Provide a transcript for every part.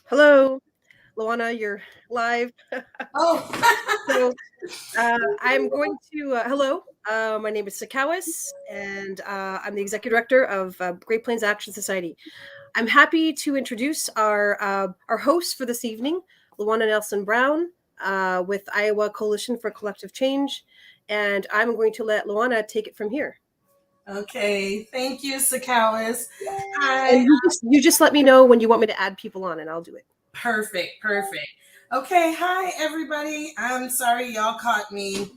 Hello, Luana, you're live. Oh, So I'm going to, hello, my name is Sakawis, and I'm the executive director of Great Plains Action Society. I'm happy to introduce our host for this evening, Luana Nelson Brown, with Iowa Coalition for Collective Change, and I'm going to let Luana take it from here. okay. Thank you, Sakawis. And Hi. you just let me know when you want me to add people on, and I'll do it. Perfect. Perfect. Okay. Hi, everybody. I'm sorry y'all caught me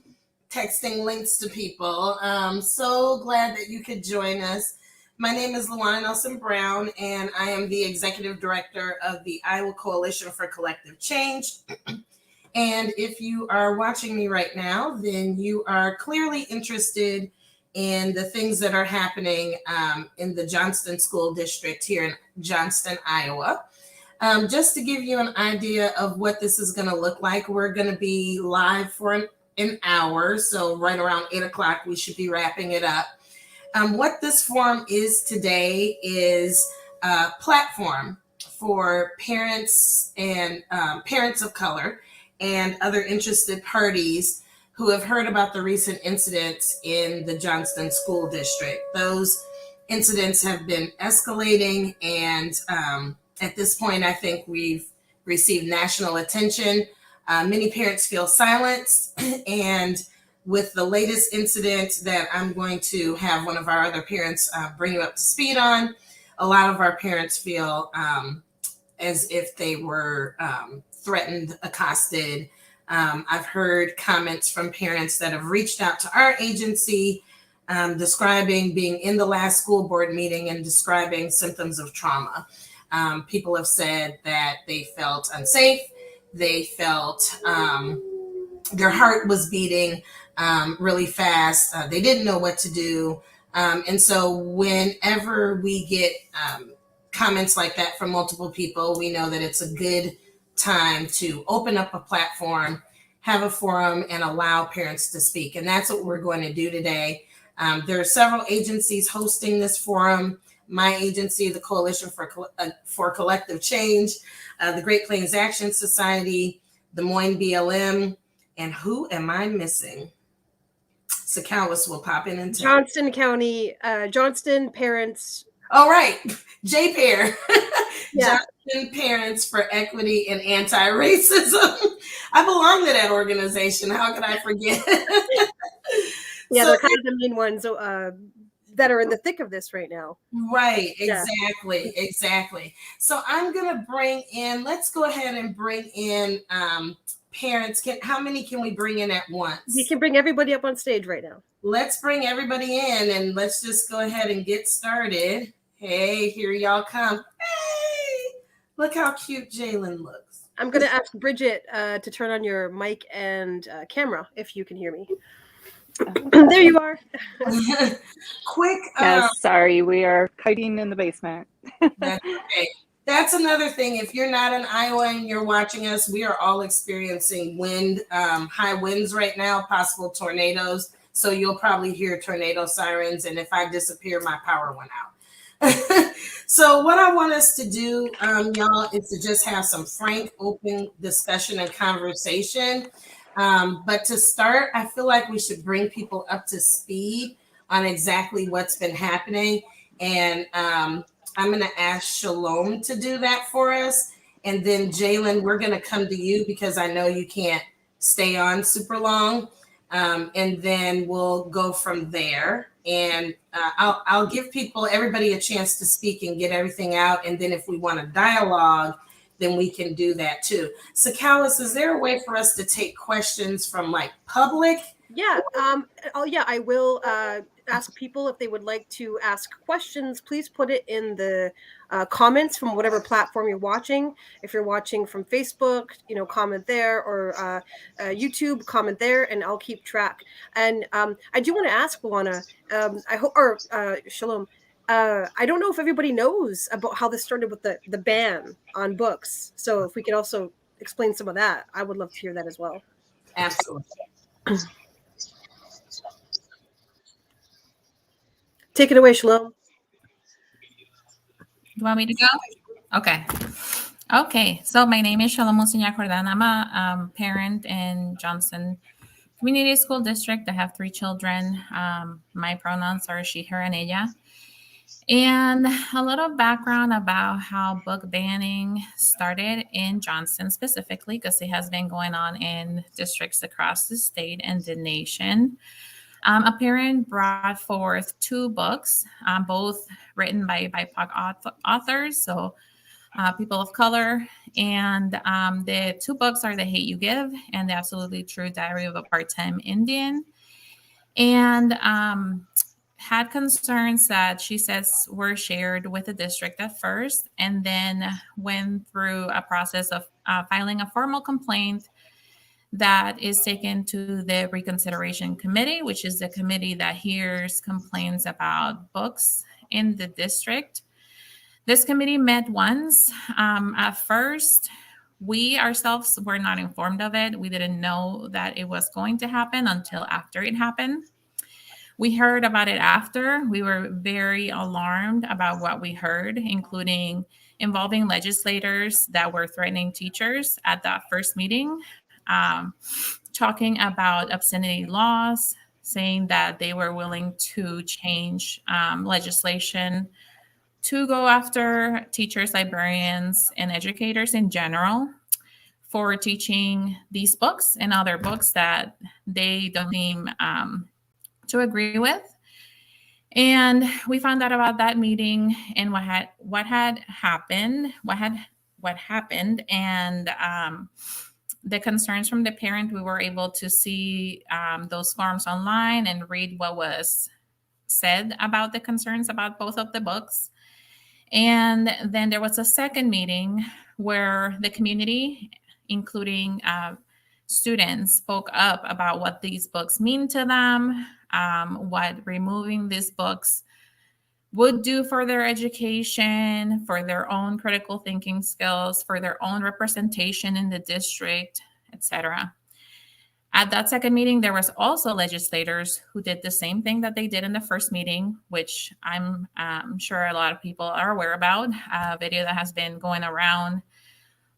texting links to people. So glad that you could join us. My name is Luana Nelson Brown, and I am the executive director of the Iowa Coalition for Collective Change. And if you are watching me right now, then you are clearly interested in the things that are happening in the Johnston School District here in Johnston, Iowa. Just to give you an idea of what this is going to look like, we're going to be live for an hour. So right around 8 o'clock, we should be wrapping it up. What this forum is today is a platform for parents and parents of color and other interested parties who have heard about the recent incidents in the Johnston School District. Those incidents have been escalating, and at this point, I think we've received national attention. Many parents feel silenced, and with the latest incident that I'm going to have one of our other parents bring you up to speed on, a lot of our parents feel as if they were threatened, accosted. I've heard comments from parents that have reached out to our agency describing being in the last school board meeting and describing symptoms of trauma. People have said that they felt unsafe. They felt their heart was beating really fast. They didn't know what to do. And so whenever we get comments like that from multiple people, we know that it's a good time to open up a platform, have a forum, and allow parents to speak. And that's what we're going to do today. There are several agencies hosting this forum. My agency, the Coalition for Collective Change, the Great Plains Action Society, Des Moines BLM, and who am I missing? Sakawis will pop in and tell. Johnston County, Johnston Parents. All right, JPAIR, Yeah. Johnston Parents for Equity and Anti-Racism. I belong to that organization. How could I forget? Yeah, So, they're kind of the main ones that are in the thick of this right now. right, Yeah. exactly. So I'm gonna let's go ahead and bring in parents. How many can we bring in at once? We can bring everybody up on stage right now. Let's bring everybody in and let's just go ahead and get started. Hey, here y'all come. Hey, look how cute Jalen looks. I'm going to ask Bridget to turn on your mic and camera if you can hear me. There you are. Quick. Yes, sorry, we are hiding in the basement. That's okay. That's another thing. If you're not in Iowa and you're watching us, we are all experiencing high winds right now, possible tornadoes. So you'll probably hear tornado sirens. And if I disappear, my power went out. So what I want us to do, y'all, is to just have some frank, open discussion and conversation. But to start, I feel like we should bring people up to speed on exactly what's been happening. And I'm going to ask Shalom to do that for us. And then Jalen, we're going to come to you because I know you can't stay on super long. And then we'll go from there. And I'll give everybody a chance to speak and get everything out. And then if we want a dialogue, then we can do that too. So Callis, is there a way for us to take questions from like public? Yeah. I will ask people if they would like to ask questions. Please put it in the comments from whatever platform you're watching. If you're watching from Facebook, comment there, or YouTube, comment there, and I'll keep track. And I do want to ask Luana, I hope, or Shalom. I don't know if everybody knows about how this started with the ban on books. So if we could also explain some of that, I would love to hear that as well. Absolutely. Take it away, Shalom. You want me to go? Okay. Okay, so my name is Shalom Jordan. I'm a parent in Johnston Community School District. I have 3 children. My pronouns are she, her, and ella. And a little background about how book banning started in Johnston specifically, because it has been going on in districts across the state and the nation. A parent brought forth 2 books, both written by BIPOC authors, so people of color. And the 2 books are The Hate You Give and The Absolutely True Diary of a Part-Time Indian. And had concerns that she says were shared with the district at first, and then went through a process of filing a formal complaint that is taken to the Reconsideration Committee, which is the committee that hears complaints about books in the district. This committee met once. At first, we ourselves were not informed of it. We didn't know that it was going to happen until after it happened. We heard about it after. We were very alarmed about what we heard, including involving legislators that were threatening teachers at that first meeting, talking about obscenity laws, saying that they were willing to change legislation to go after teachers, librarians, and educators in general for teaching these books and other books that they don't seem to agree with. And we found out about that meeting and what happened, and the concerns from the parent. We were able to see those forms online and read what was said about the concerns about both of the books. And then there was a second meeting where the community, including students, spoke up about what these books mean to them, what removing these books would do for their education, for their own critical thinking skills, for their own representation in the district, etc. At that second meeting, there was also legislators who did the same thing that they did in the first meeting, which I'm sure a lot of people are aware about, a video that has been going around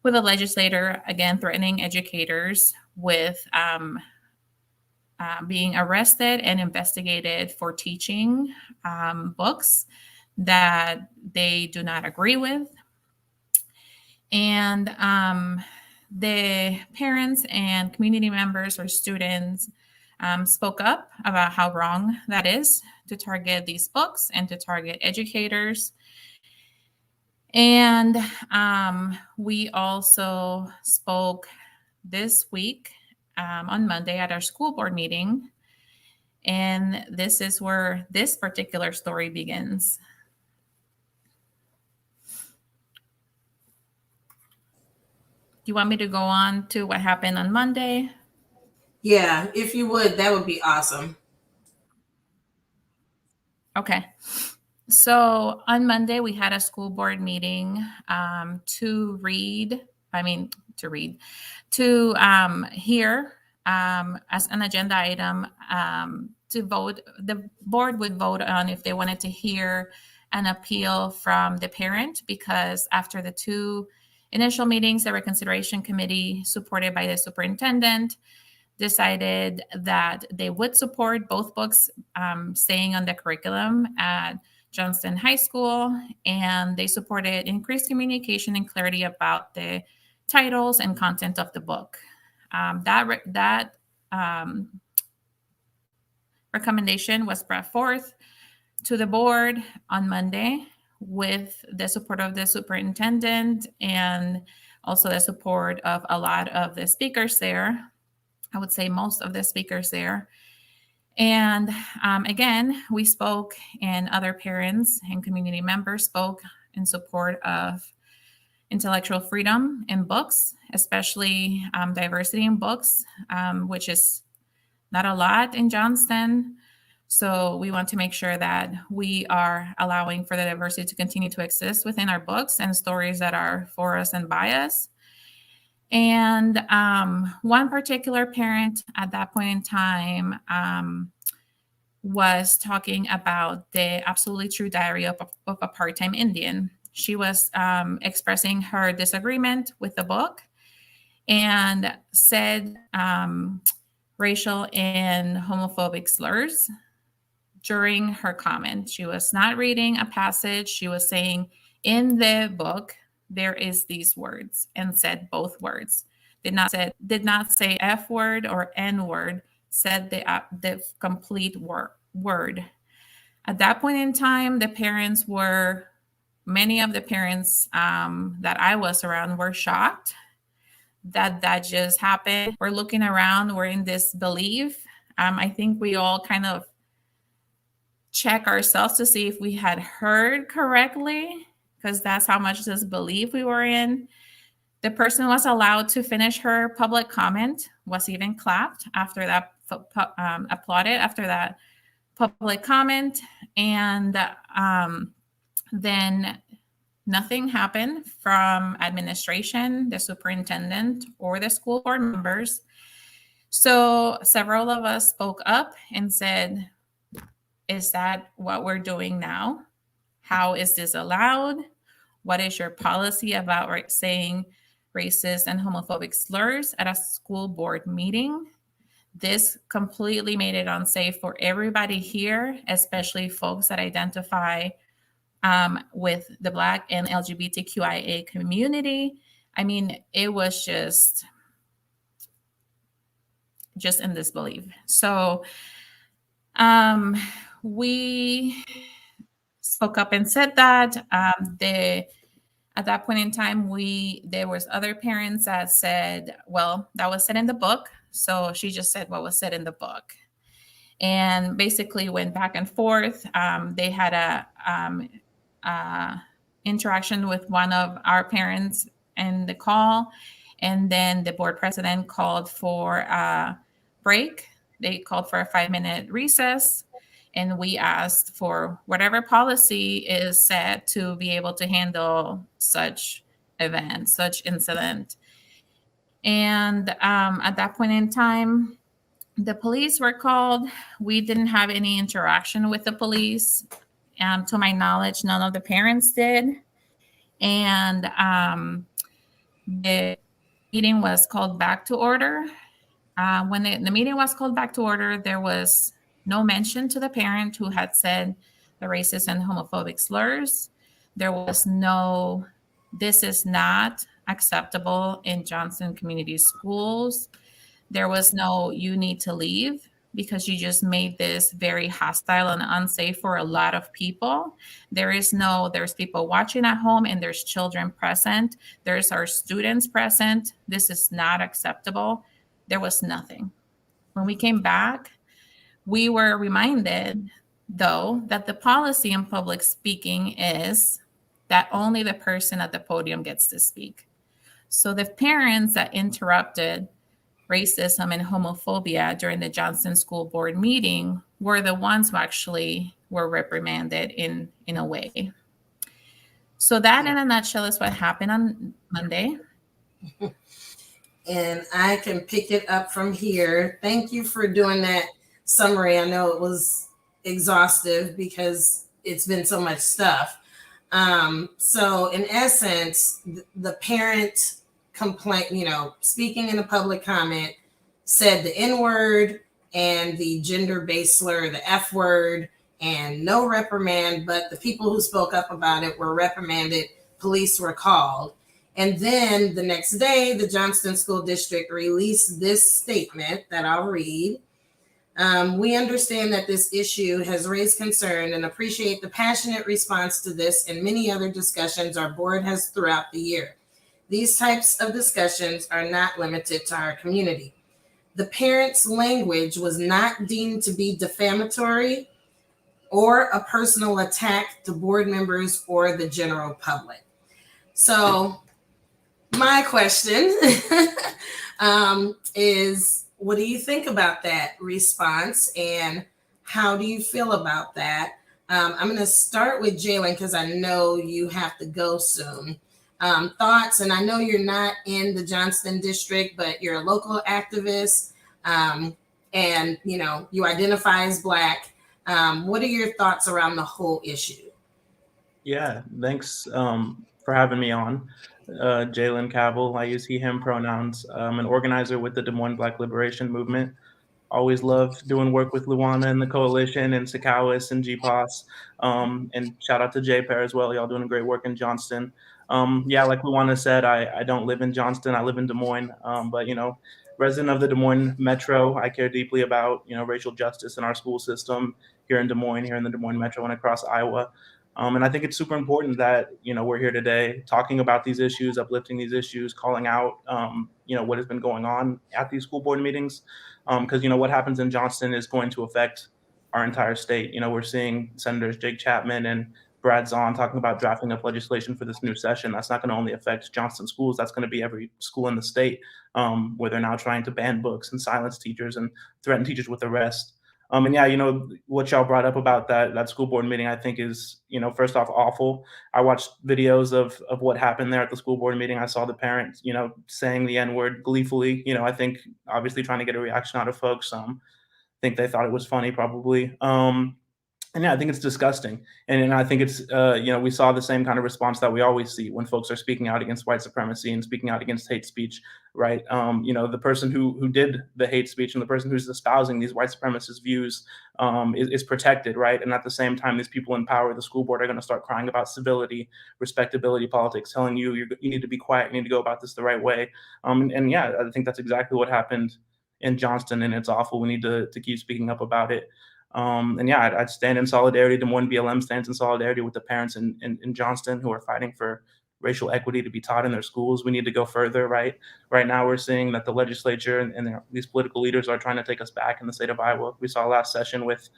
with a legislator, again, threatening educators with being arrested and investigated for teaching books that they do not agree with. And the parents and community members or students spoke up about how wrong that is to target these books and to target educators. And we also spoke this week on Monday at our school board meeting. And this is where this particular story begins. Do you want me to go on to what happened on Monday? Yeah, if you would, that would be awesome. Okay. So on Monday, we had a school board meeting to hear as an agenda item to vote. The board would vote on if they wanted to hear an appeal from the parent, because after the 2 initial meetings, the Reconsideration Committee, supported by the superintendent, decided that they would support both books staying on the curriculum at Johnston High School, and they supported increased communication and clarity about the titles and content of the book. That recommendation was brought forth to the board on Monday with the support of the superintendent and also the support of a lot of the speakers there. I would say most of the speakers there. And again, we spoke, and other parents and community members spoke in support of intellectual freedom in books, especially diversity in books, which is not a lot in Johnston. So we want to make sure that we are allowing for the diversity to continue to exist within our books and stories that are for us and by us. And one particular parent at that point in time was talking about the absolutely true diary of a part-time Indian. She was expressing her disagreement with the book and said racial and homophobic slurs during her comment. She was not reading a passage. She was saying, in the book, there is these words, and said both words. Did not say F word or N word, said the complete word. At that point in time, many of the parents that I was around were shocked that just happened. We're looking around, we're in this belief. I think we all kind of check ourselves to see if we had heard correctly, because that's how much disbelief we were in. The person was allowed to finish her public comment, was even clapped after that, applauded after that public comment. And then nothing happened from administration, the superintendent, or the school board members. So several of us spoke up and said, is that what we're doing now? How is this allowed? What is your policy about saying racist and homophobic slurs at a school board meeting? This completely made it unsafe for everybody here, especially folks that identify with the Black and LGBTQIA community. I mean, it was just in disbelief. So we spoke up and said that. At that point in time, there was other parents that said, well, that was said in the book. So she just said what was said in the book. And basically went back and forth. They had a interaction with one of our parents in the call. And then the board president called for a break. They called for a 5-minute recess. And we asked for whatever policy is set to be able to handle such event, such incident. And at that point in time, the police were called. We didn't have any interaction with the police. To my knowledge, none of the parents did. And the meeting was called back to order. When the meeting was called back to order, there was no mention to the parent who had said the racist and homophobic slurs. There was no, this is not acceptable in Johnston Community Schools. There was no, you need to leave because you just made this very hostile and unsafe for a lot of people. There's people watching at home and there's children present. There's our students present. This is not acceptable. There was nothing. When we came back, we were reminded, though, that the policy in public speaking is that only the person at the podium gets to speak. So the parents that interrupted racism and homophobia during the Johnston School Board meeting were the ones who actually were reprimanded in a way. So that, in a nutshell, is what happened on Monday. And I can pick it up from here. Thank you for doing that summary. I know it was exhaustive because it's been so much stuff. So in essence, the parent complaint, speaking in a public comment, said the N word and the gender-based slur, the F word, and no reprimand, but the people who spoke up about it were reprimanded. Police were called. And then the next day, the Johnston School District released this statement that I'll read. We understand that this issue has raised concern and appreciate the passionate response to this and many other discussions our board has throughout the year. These types of discussions are not limited to our community. The parents' language was not deemed to be defamatory or a personal attack to board members or the general public. So my question is, what do you think about that response and how do you feel about that? I'm going to start with Jalen because I know you have to go soon. Thoughts, and I know you're not in the Johnston district, but you're a local activist and, you identify as Black. What are your thoughts around the whole issue? Yeah, thanks for having me on. Jalen Cavill, I use he, him pronouns. I'm an organizer with the Des Moines Black Liberation Movement. Always love doing work with Luana and the coalition and Sakawis and GPOS. And shout out to JPair as well. Y'all doing great work in Johnston. Yeah, like Luana said, I don't live in Johnston. I live in Des Moines. But, resident of the Des Moines Metro, I care deeply about, racial justice in our school system here in Des Moines, here in the Des Moines Metro and across Iowa. And I think it's super important that, we're here today talking about these issues, uplifting these issues, calling out, what has been going on at these school board meetings. Because, what happens in Johnston is going to affect our entire state. We're seeing Senators Jake Chapman and Brad Zahn talking about drafting up legislation for this new session. That's not going to only affect Johnston schools. That's going to be every school in the state, where they're now trying to ban books and silence teachers and threaten teachers with arrest. And yeah, what y'all brought up about that school board meeting, I think is, first off, awful. I watched videos of what happened there at the school board meeting. I saw the parents, saying the N-word gleefully. I think obviously trying to get a reaction out of folks. I think they thought it was funny, probably. And yeah, I think it's disgusting. And I think it's, we saw the same kind of response that we always see when folks are speaking out against white supremacy and speaking out against hate speech, right? The person who did the hate speech and the person who's espousing these white supremacist views is protected, right? And at the same time, these people in power, the school board, are going to start crying about civility, respectability politics, telling you you need to be quiet, you need to go about this the right way. And yeah, I think that's exactly what happened in Johnston, and it's awful. We need to keep speaking up about it. And yeah, I'd stand in solidarity. Des Moines BLM stands in solidarity with the parents in Johnston who are fighting for racial equity to be taught in their schools. We need to go further, right? Right now, we're seeing that the legislature and these political leaders are trying to take us back in the state of Iowa. We saw last session with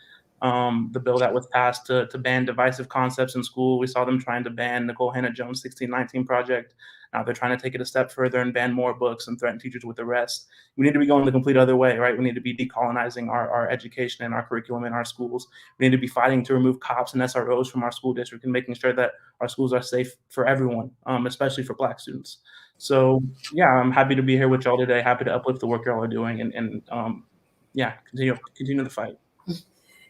the bill that was passed to ban divisive concepts in school. We saw them trying to ban Nicole Hannah-Jones' 1619 project. Now they're trying to take it a step further and ban more books and threaten teachers with arrest. We need to be going the complete other way, right? We need to be decolonizing our education and our curriculum in our schools. We need to be fighting to remove cops and SROs from our school district and making sure that our schools are safe for everyone, especially for Black students. So yeah, I'm happy to be here with y'all today. Happy to uplift the work y'all are doing and yeah, continue the fight.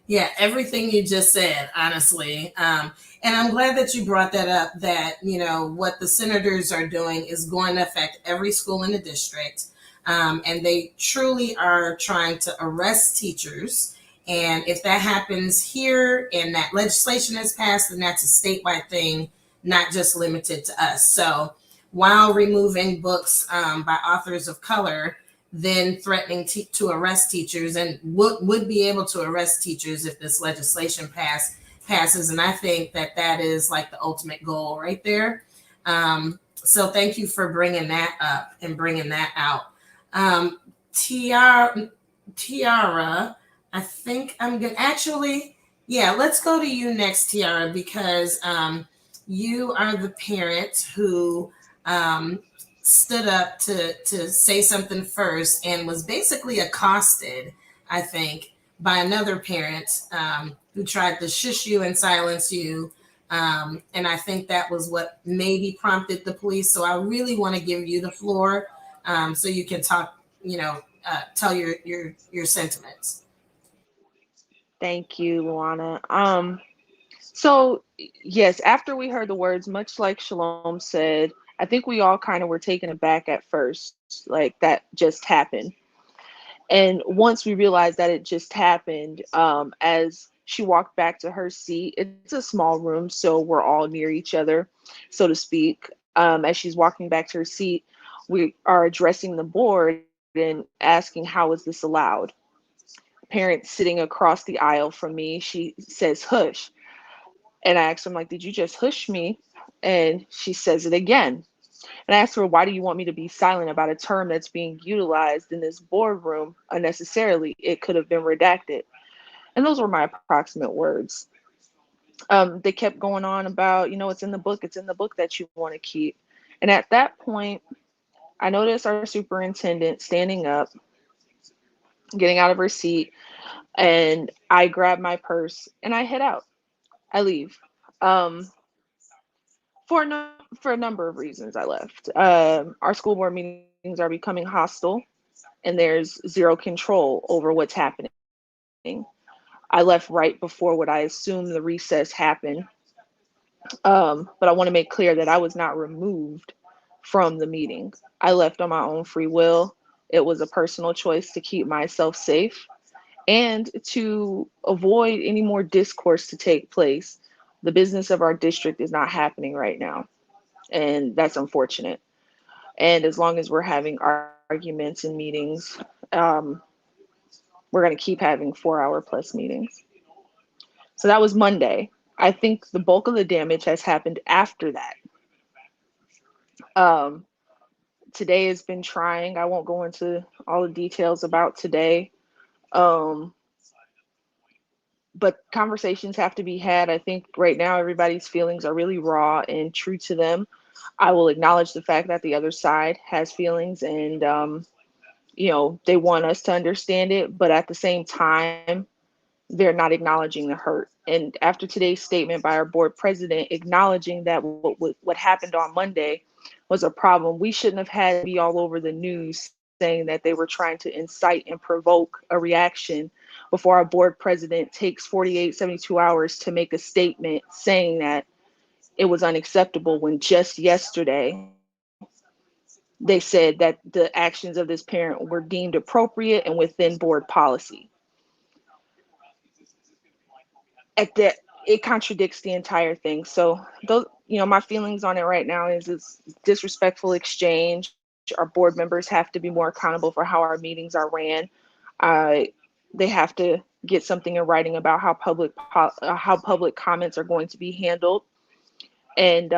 Yeah, everything you just said, honestly. And I'm glad that you brought that up, that, what the senators are doing is going to affect every school in the district. And they truly are trying to arrest teachers. And if that happens here and that legislation is passed, then that's a statewide thing, not just limited to us. So while removing books by authors of color, then threatening to arrest teachers, and would be able to arrest teachers if this legislation passes. And I think that is like the ultimate goal right there. So thank you for bringing that up and bringing that out. Tiara, I think I'm good. Actually, yeah, let's go to you next, Tiara, because you are the parent who stood up to say something first and was basically accosted, I think, by another parent who tried to shush you and silence you. And I think that was what maybe prompted the police. So I really want to give you the floor so you can talk, tell your sentiments. Thank you, Luana. So yes, after we heard the words, much like Shalom said, I think we all kind of were taken aback at first, like that just happened. And once we realized that it just happened, as she walked back to her seat, it's a small room, so we're all near each other, so to speak. As she's walking back to her seat, we are addressing the board and asking, how is this allowed? Parent sitting across the aisle from me, she says, hush. And I asked her, like, did you just hush me? And she says it again. And I asked her, why do you want me to be silent about a term that's being utilized in this boardroom unnecessarily? It could have been redacted. And those were my approximate words. They kept going on about, it's in the book that you want to keep. And at that point, I noticed our superintendent standing up, getting out of her seat, and I grabbed my purse and I head out. I leave. For a number of reasons, I left. Our school board meetings are becoming hostile, and there's zero control over what's happening. I left right before what I assume the recess happened. But I want to make clear that I was not removed from the meeting. I left on my own free will. It was a personal choice to keep myself safe and to avoid any more discourse to take place. The business of our district is not happening right now, and that's unfortunate. And as long as we're having arguments and meetings, we're going to keep having 4-hour plus meetings. So that was Monday. I think the bulk of the damage has happened after that. Um, Today has been trying. I won't go into all the details about today. Um, but conversations have to be had. I think right now everybody's feelings are really raw and true to them. I will acknowledge the fact that the other side has feelings and, they want us to understand it, but at the same time, they're not acknowledging the hurt. And after today's statement by our board president acknowledging that what happened on Monday was a problem, we shouldn't have had to be all over the news saying that they were trying to incite and provoke a reaction before our board president takes 48, 72 hours to make a statement saying that it was unacceptable when just yesterday they said that the actions of this parent were deemed appropriate and within board policy. At that, it contradicts the entire thing. So those, my feelings on it right now is it's disrespectful exchange. Our board members have to be more accountable for how our meetings are ran. They have to get something in writing about how public comments are going to be handled, and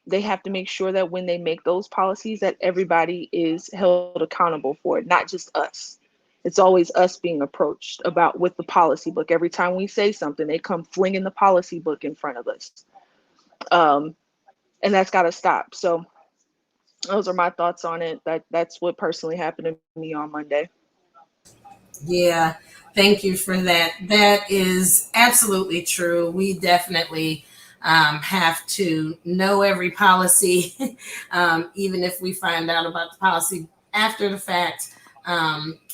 they have to make sure that when they make those policies, that everybody is held accountable for it, not just us. It's always us being approached about with the policy book. Every time we say something, they come flinging the policy book in front of us. And that's got to stop. So those are my thoughts on it. That's what personally happened to me on Monday. Yeah, thank you for that. That is absolutely true. We definitely have to know every policy, even if we find out about the policy after the fact.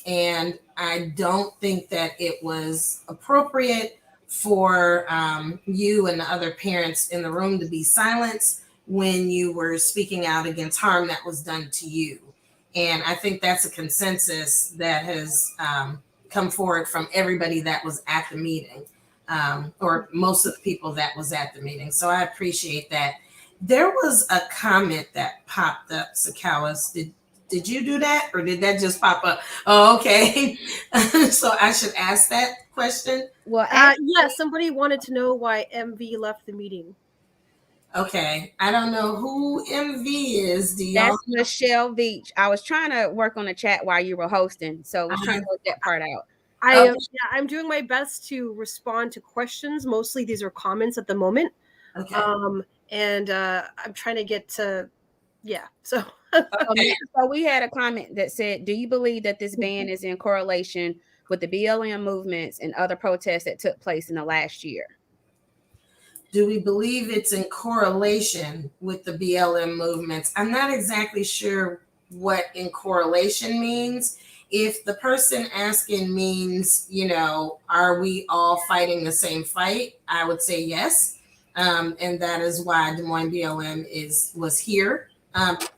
And I don't think that it was appropriate for you and the other parents in the room to be silenced when you were speaking out against harm that was done to you. And I think that's a consensus that has come forward from everybody that was at the meeting, or most of the people that was at the meeting. So I appreciate that. There was a comment that popped up, Sakawas. Did you do that, or did that just pop up? Oh, okay. So I should ask that question. Well, yeah, somebody wanted to know why MV left the meeting. Okay, I don't know who MV is. Do y'all? That's Michelle Veach. I was trying to work on the chat while you were hosting, so I was trying to work that part out. I'm doing my best to respond to questions. Mostly these are comments at the moment. Okay. And I'm trying to get to, so. Okay. So we had a comment that said, do you believe that this ban is in correlation with the BLM movements and other protests that took place in the last year? Do we believe it's in correlation with the BLM movements? I'm not exactly sure what in correlation means. If the person asking means, are we all fighting the same fight? I would say yes. And that is why Des Moines BLM was here,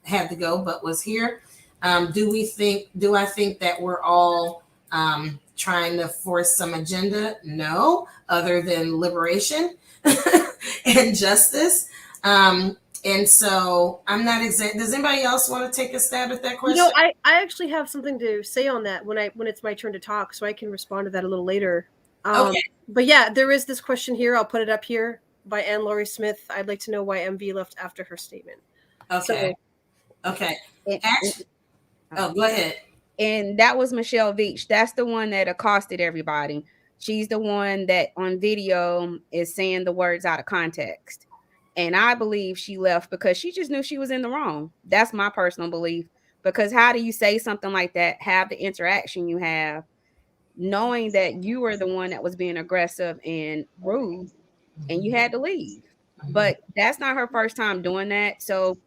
had to go, but was here. Do I think that we're all trying to force some agenda? No, other than liberation and justice. And so I'm not exact. Does anybody else want to take a stab at that question? I actually have something to say on that when it's my turn to talk, so I can respond to that a little later. Okay. But yeah, there is this question here. I'll put it up here by Anne Laurie Smith. I'd like to know why MV left after her statement. Okay. Okay. Go ahead. And that was Michelle Veach. That's the one that accosted everybody. She's the one that on video is saying the words out of context. And I believe she left because she just knew she was in the wrong. That's my personal belief. Because how do you say something like that, have the interaction you have, knowing that you were the one that was being aggressive and rude, and you had to leave? But that's not her first time doing that. So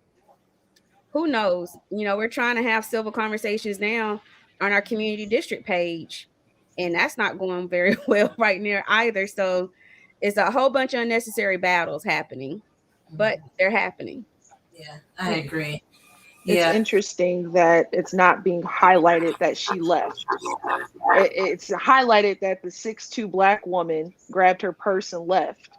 who knows? We're trying to have civil conversations now on our community district page, and that's not going very well right now either. So it's a whole bunch of unnecessary battles happening. but they're happening. Yeah, I agree. It's Yeah. interesting that it's not being highlighted that she left. It's highlighted that the 6'2" Black woman grabbed her purse and left,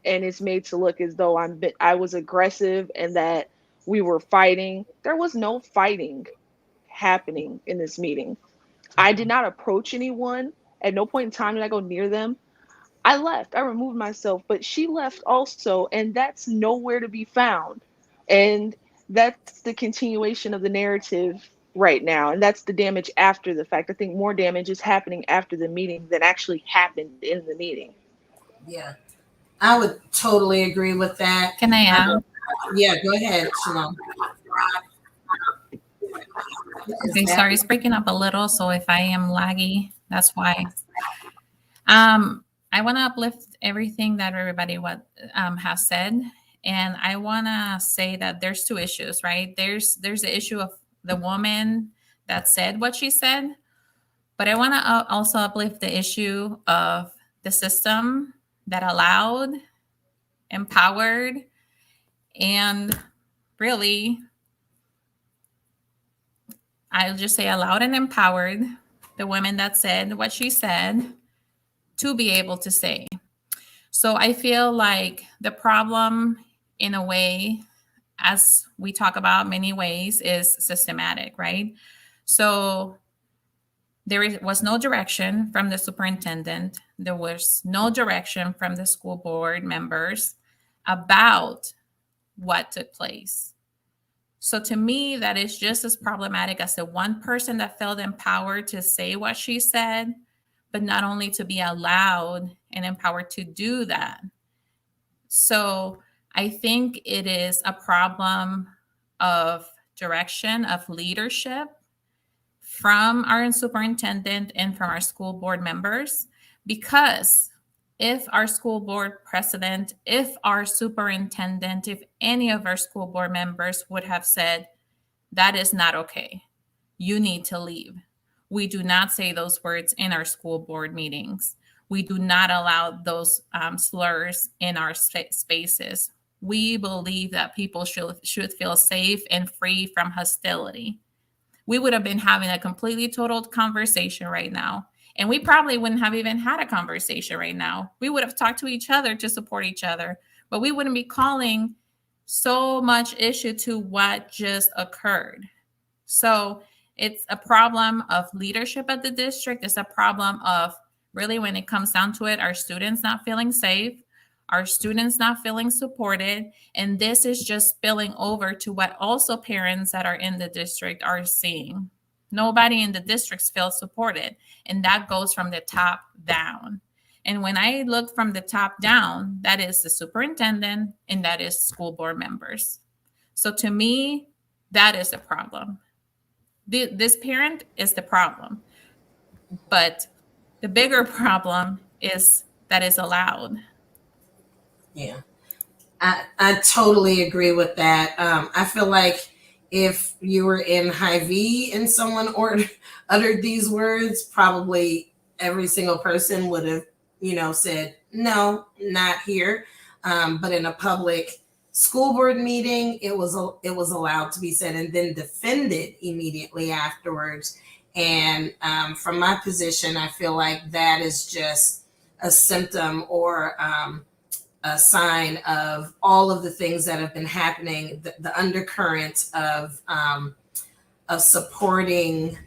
and it's made to look as though I was aggressive and that we were fighting. There was no fighting happening in this meeting. I did not approach anyone. At no point in time did I go near them. I left. I removed myself, but she left also, and that's nowhere to be found. And that's the continuation of the narrative right now, and that's the damage after the fact. I think more damage is happening after the meeting than actually happened in the meeting. Yeah, I would totally agree with that. Can I add? Yeah, go ahead, Shalom. Okay, sorry, it's breaking up a little, so if I am laggy, that's why. I want to uplift everything that everybody has said, and I want to say that there's two issues, right? There's the issue of the woman that said what she said, but I want to also uplift the issue of the system that allowed, empowered, and really, I'll just say allowed and empowered the women that said what she said to be able to say. So I feel like the problem, in a way, as we talk about many ways, is systematic, right? So there was no direction from the superintendent. There was no direction from the school board members about what took place. So to me, that is just as problematic as the one person that felt empowered to say what she said, but not only to be allowed and empowered to do that. So I think it is a problem of direction, of leadership from our superintendent and from our school board members, because if our school board president, if our superintendent, if any of our school board members would have said, that is not okay, you need to leave. We do not say those words in our school board meetings. We do not allow those slurs in our spaces. We believe that people should feel safe and free from hostility. We would have been having a completely total conversation right now. And we probably wouldn't have even had a conversation right now. We would have talked to each other to support each other, but we wouldn't be calling so much issue to what just occurred. So it's a problem of leadership at the district. It's a problem of, really, when it comes down to it, our students not feeling safe, our students not feeling supported. And this is just spilling over to what also parents that are in the district are seeing. Nobody in the districts feels supported. And that goes from the top down. And when I look from the top down, that is the superintendent and that is school board members. So to me, that is a problem. This parent is the problem. But the bigger problem is that is allowed. Yeah, I totally agree with that. I feel like if you were in Hy-Vee and someone uttered these words, probably every single person would have, said, no, not here. But in a public school board meeting, it was allowed to be said and then defended immediately afterwards. And from my position, I feel like that is just a symptom or a sign of all of the things that have been happening, the undercurrent of supporting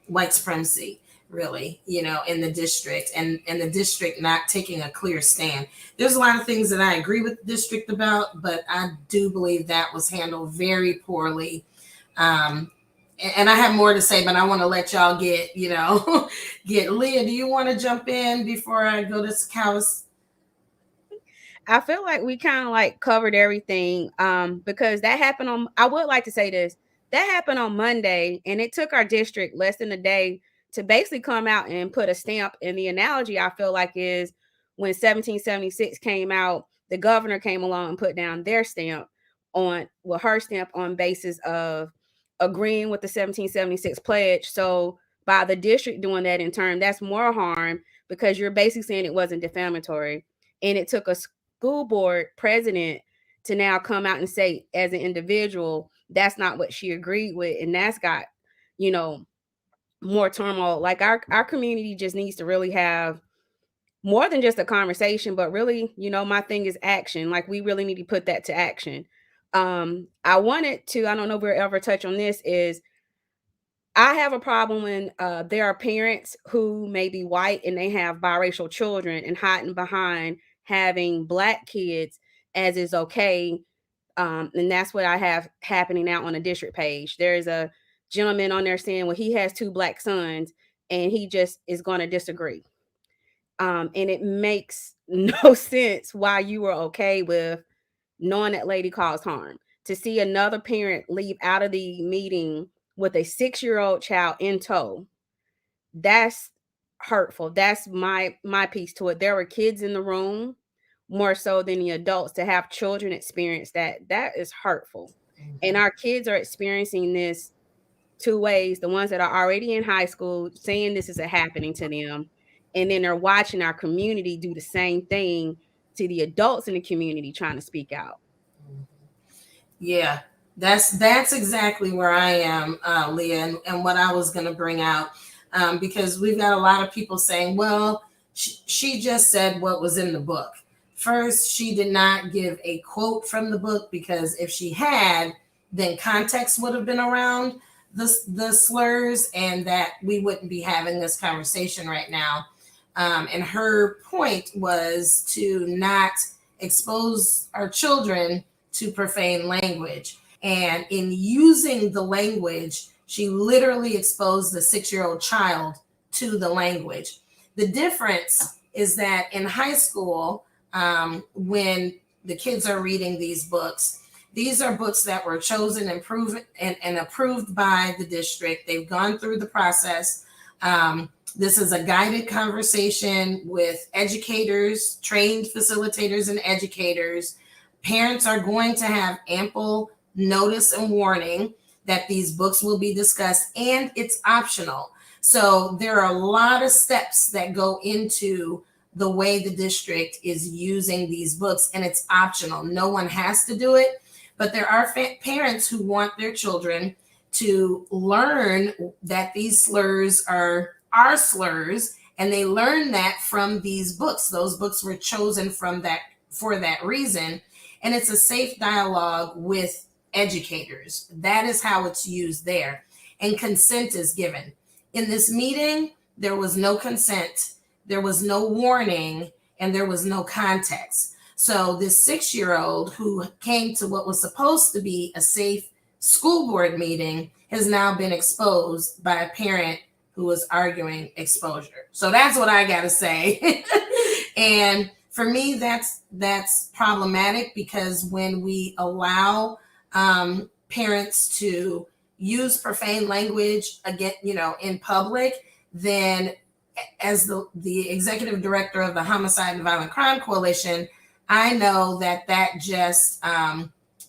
white supremacy, really, in the district, and the district not taking a clear stand. There's a lot of things that I agree with the district about, but I do believe that was handled very poorly. And I have more to say, but I want to let y'all get Leah, do you want to jump in before I go to Cows? I feel like we kind of like covered everything because that happened on, I would like to say this, that happened on Monday, and it took our district less than a day to basically come out and put a stamp. And the analogy I feel like is when 1776 came out, the governor came along and put down their stamp her stamp on basis of agreeing with the 1776 pledge. So by the district doing that in turn, that's more harm because you're basically saying it wasn't defamatory. And it took a school board president to now come out and say as an individual, that's not what she agreed with. And that's got, you know, more turmoil. Like our community just needs to really have more than just a conversation, but really, you know, my thing is action. Like we really need to put that to action. I wanted to, I don't know if we'll ever touch on this, is I have a problem when there are parents who may be white and they have biracial children and hiding behind having Black kids as is okay. And that's what I have happening now on the district page. There's a gentleman on there saying, well, he has 2 Black sons and he just is going to disagree. And it makes no sense why you were okay with knowing that lady caused harm. To see another parent leave out of the meeting with a 6-year-old child in tow, that's hurtful. That's my piece to it. There were kids in the room more so than the adults. To have children experience that is hurtful. And our kids are experiencing this 2 ways. The ones that are already in high school saying this is happening to them, and then they're watching our community do the same thing to the adults in the community trying to speak out. Yeah, that's exactly where I am, Leah, and what I was going to bring out, because we've got a lot of people saying, well, she just said what was in the book. First, she did not give a quote from the book, because if she had, then context would have been around the slurs, and that we wouldn't be having this conversation right now. And her point was to not expose our children to profane language. And in using the language, she literally exposed the 6-year-old child to the language. The difference is that in high school, when the kids are reading these books, these are books that were chosen and proven and approved by the district. They've gone through the process. This is a guided conversation with educators, trained facilitators, and educators. Parents are going to have ample notice and warning that these books will be discussed, and it's optional. So there are a lot of steps that go into the way the district is using these books, and it's optional. No one has to do it, but there are parents who want their children to learn that these slurs are slurs, and they learn that from these books. Those books were chosen for that reason, and it's a safe dialogue with educators. That is how it's used there, and consent is given. In this meeting, there was no consent, there was no warning, and there was no context. So this 6-year-old who came to what was supposed to be a safe school board meeting has now been exposed by a parent who was arguing exposure. So that's what I got to say. And for me, that's problematic, because when we allow parents to use profane language again, in public, then as the executive director of the Homicide and Violent Crime Coalition, I know that just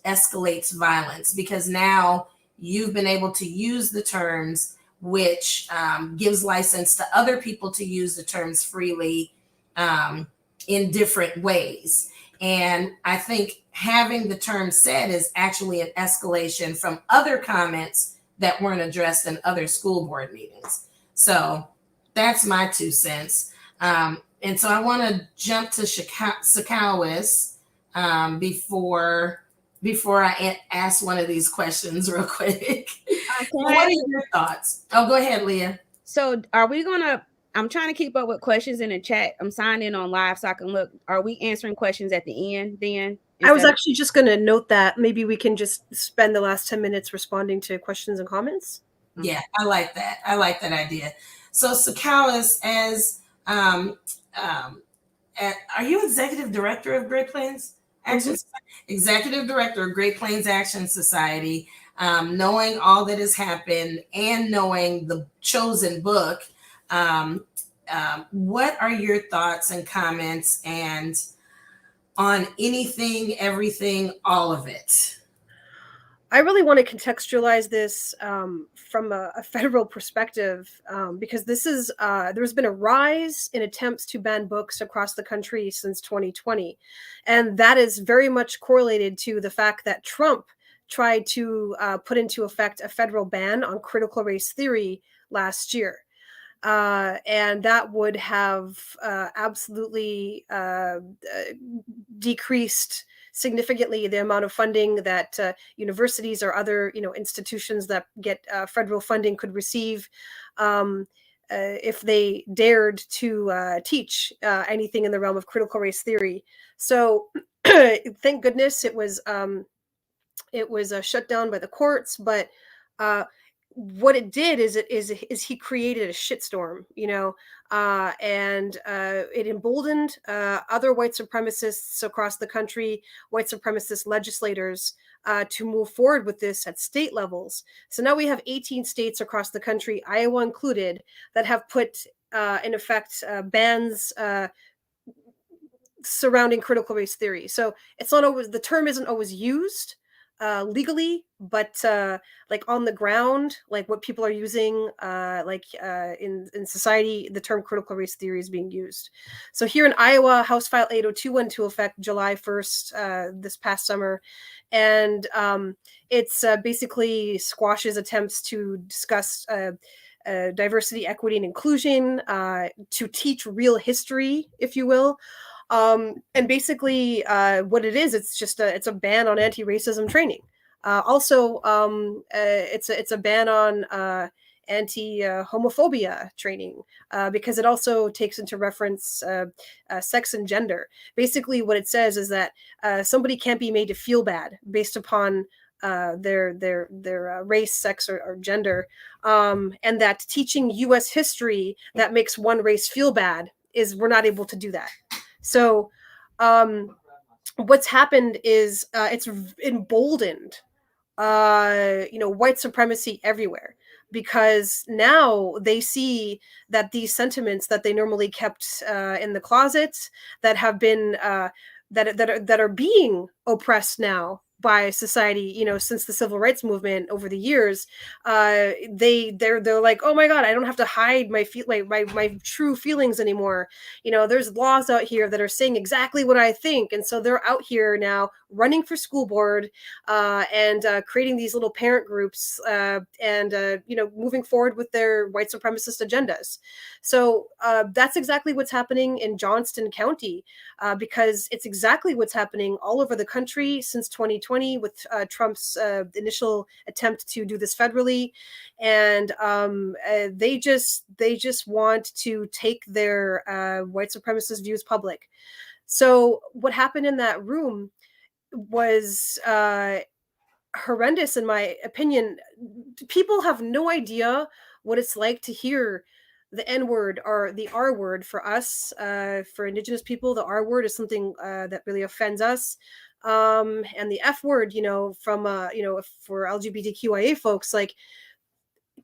escalates violence, because now you've been able to use the terms, which gives license to other people to use the terms freely in different ways. And I think having the term said is actually an escalation from other comments that weren't addressed in other school board meetings. So that's my 2 cents. And so I want to jump to Sakawis before I ask one of these questions real quick. What are your thoughts? Oh, go ahead, Leah. So are we going to, I'm trying to keep up with questions in the chat. I'm signed in on live so I can look. Are we answering questions at the end then? I was actually just going to note that maybe we can just spend the last 10 minutes responding to questions and comments. Yeah, I like that. I like that idea. So Sakawis, as are you executive director of Great Plains Action Society? Executive director of Great Plains Action Society, knowing all that has happened and knowing the chosen book, what are your thoughts and comments and on anything, everything, all of it? I really want to contextualize this from a federal perspective, because this is there's been a rise in attempts to ban books across the country since 2020, and that is very much correlated to the fact that Trump tried to put into effect a federal ban on critical race theory last year. And that would have absolutely decreased significantly the amount of funding that universities or other institutions that get federal funding could receive if they dared to teach anything in the realm of critical race theory. So thank goodness it was shut down by the courts, but what it did is he created a shitstorm, and it emboldened other white supremacists across the country, white supremacist legislators, to move forward with this at state levels. So now we have 18 states across the country, Iowa included, that have put in effect bans surrounding critical race theory. So it's not always, the term isn't always used legally, but like on the ground, like what people are using, in society, the term critical race theory is being used. So here in Iowa, House File 802 went into effect July 1st, this past summer, and it's basically squashes attempts to discuss diversity, equity, and inclusion, to teach real history, if you will. And basically, what it is, it's a ban on anti-racism training. Also, it's a ban on anti-homophobia training, because it also takes into reference sex and gender. Basically, what it says is that somebody can't be made to feel bad based upon their race, sex, or gender, and that teaching U.S. history that makes one race feel bad we're not able to do that. So what's happened is it's emboldened white supremacy everywhere, because now they see that these sentiments that they normally kept in the closets, that have been that are being oppressed now by society, since the civil rights movement over the years, they're like, oh my God, I don't have to hide my my true feelings anymore. There's laws out here that are saying exactly what I think, and so they're out here now running for school board, and creating these little parent groups, and moving forward with their white supremacist agendas. So that's exactly what's happening in Johnston County, because it's exactly what's happening all over the country since 2020 with Trump's initial attempt to do this federally, and they just want to take their white supremacist views public. So what happened in that room was horrendous, in my opinion. People have no idea what it's like to hear the N word or the R word. For us, for Indigenous people, the R word is something that really offends us. And the F word, from for LGBTQIA folks, like,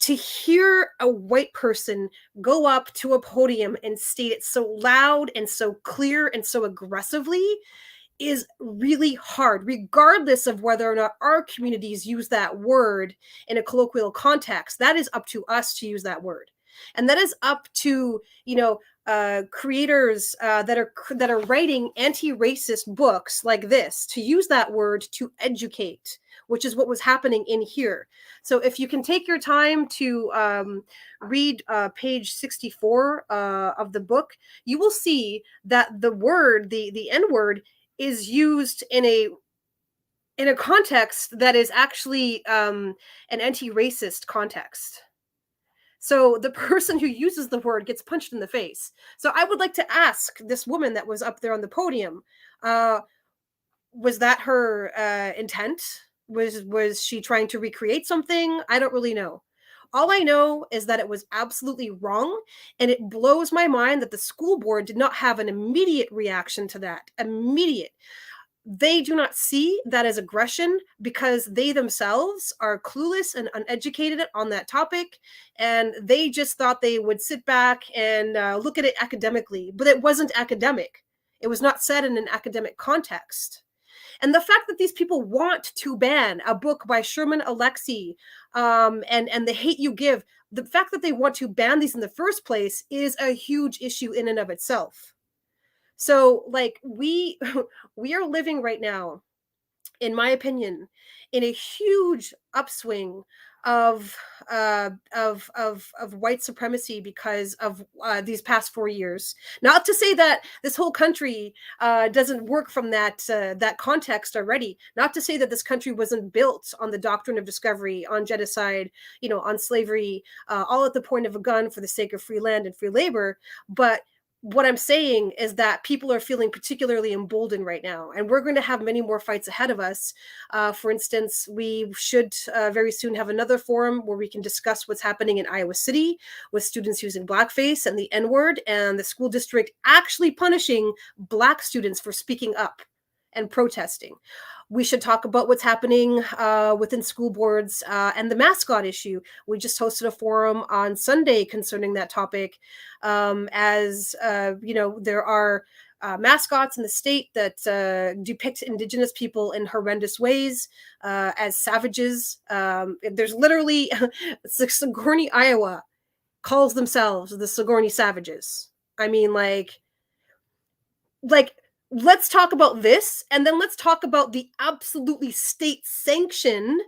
to hear a white person go up to a podium and state it so loud and so clear and so aggressively is really hard, regardless of whether or not our communities use that word in a colloquial context. That is up to us to use that word. And that is up to, creators that are writing anti-racist books like this, to use that word to educate, which is what was happening in here. So if you can take your time to read page 64 of the book, you will see that the word, the N word, is used in a context that is actually an anti-racist context. So the person who uses the word gets punched in the face. So I would like to ask this woman that was up there on the podium, was that her intent? Was she trying to recreate something? I don't really know. All I know is that it was absolutely wrong, and it blows my mind that the school board did not have an immediate reaction to that. Immediate. They do not see that as aggression, because they themselves are clueless and uneducated on that topic, and they just thought they would sit back and look at it academically. But it wasn't academic. It was not said in an academic context. And the fact that these people want to ban a book by Sherman Alexie, and The Hate You Give, the fact that they want to ban these in the first place is a huge issue in and of itself. So like we are living right now, in my opinion, in a huge upswing of white supremacy because of these past 4 years. Not to say that this whole country doesn't work from that context already. Not to say that this country wasn't built on the doctrine of discovery, on genocide, on slavery, all at the point of a gun for the sake of free land and free labor. But what I'm saying is that people are feeling particularly emboldened right now, and we're going to have many more fights ahead of us. For instance, we should very soon have another forum where we can discuss what's happening in Iowa City with students using blackface and the N-word, and the school district actually punishing Black students for speaking up and protesting. We should talk about what's happening within school boards and the mascot issue. We just hosted a forum on Sunday concerning that topic. There are mascots in the state that depict Indigenous people in horrendous ways as savages. There's literally Sigourney, Iowa calls themselves the Sigourney Savages. I mean, like, let's talk about this, and then let's talk about the absolutely state-sanctioned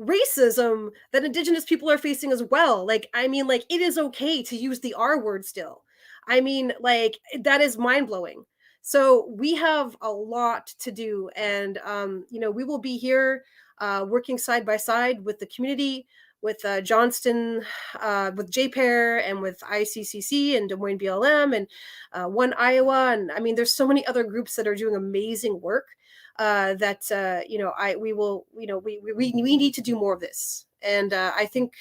racism that Indigenous people are facing as well. Like, I mean, like, it is okay to use the R word still. I mean, like, that is mind-blowing. So we have a lot to do, and we will be here working side by side with the community, with Johnston, with JPAIR, and with ICCC and Des Moines BLM and One Iowa. And I mean, there's so many other groups that are doing amazing work we need to do more of this. And I think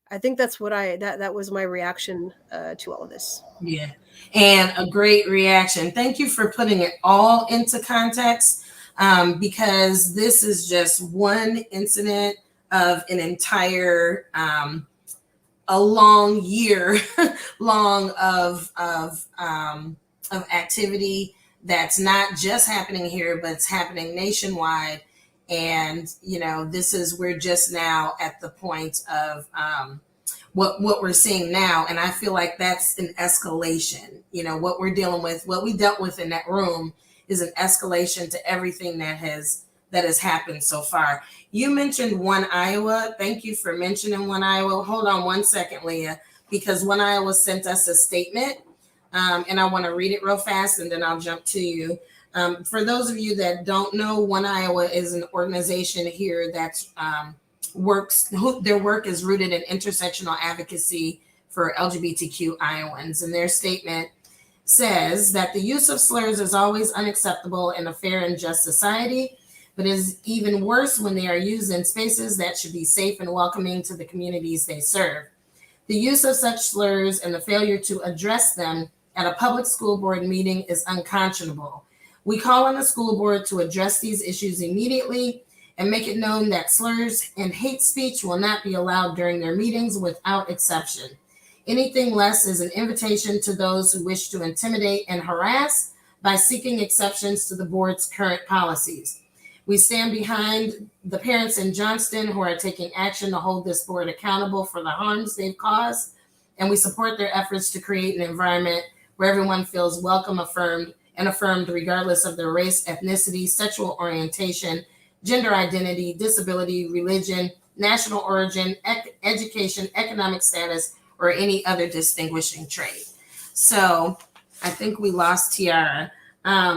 that's what that was my reaction to all of this. Yeah, and a great reaction. Thank you for putting it all into context, because this is just one incident of an entire a long year long of activity that's not just happening here, but it's happening nationwide. And we're just now at the point of what we're seeing now, and I feel like that's an escalation. What we're dealing with, what we dealt with in that room, is an escalation to everything that has happened so far. You mentioned One Iowa. Thank you for mentioning One Iowa. Hold on one second, Leah, because One Iowa sent us a statement, and I want to read it real fast, and then I'll jump to you. For those of you that don't know, One Iowa is an organization here that their work is rooted in intersectional advocacy for LGBTQ Iowans, and their statement says that the use of slurs is always unacceptable in a fair and just society, but is even worse when they are used in spaces that should be safe and welcoming to the communities they serve. The use of such slurs and the failure to address them at a public school board meeting is unconscionable. We call on the school board to address these issues immediately and make it known that slurs and hate speech will not be allowed during their meetings without exception. Anything less is an invitation to those who wish to intimidate and harass by seeking exceptions to the board's current policies. We stand behind the parents in Johnston who are taking action to hold this board accountable for the harms they've caused, and we support their efforts to create an environment where everyone feels welcome, affirmed regardless of their race, ethnicity, sexual orientation, gender identity, disability, religion, national origin, education, economic status, or any other distinguishing trait. So I think we lost Tiara.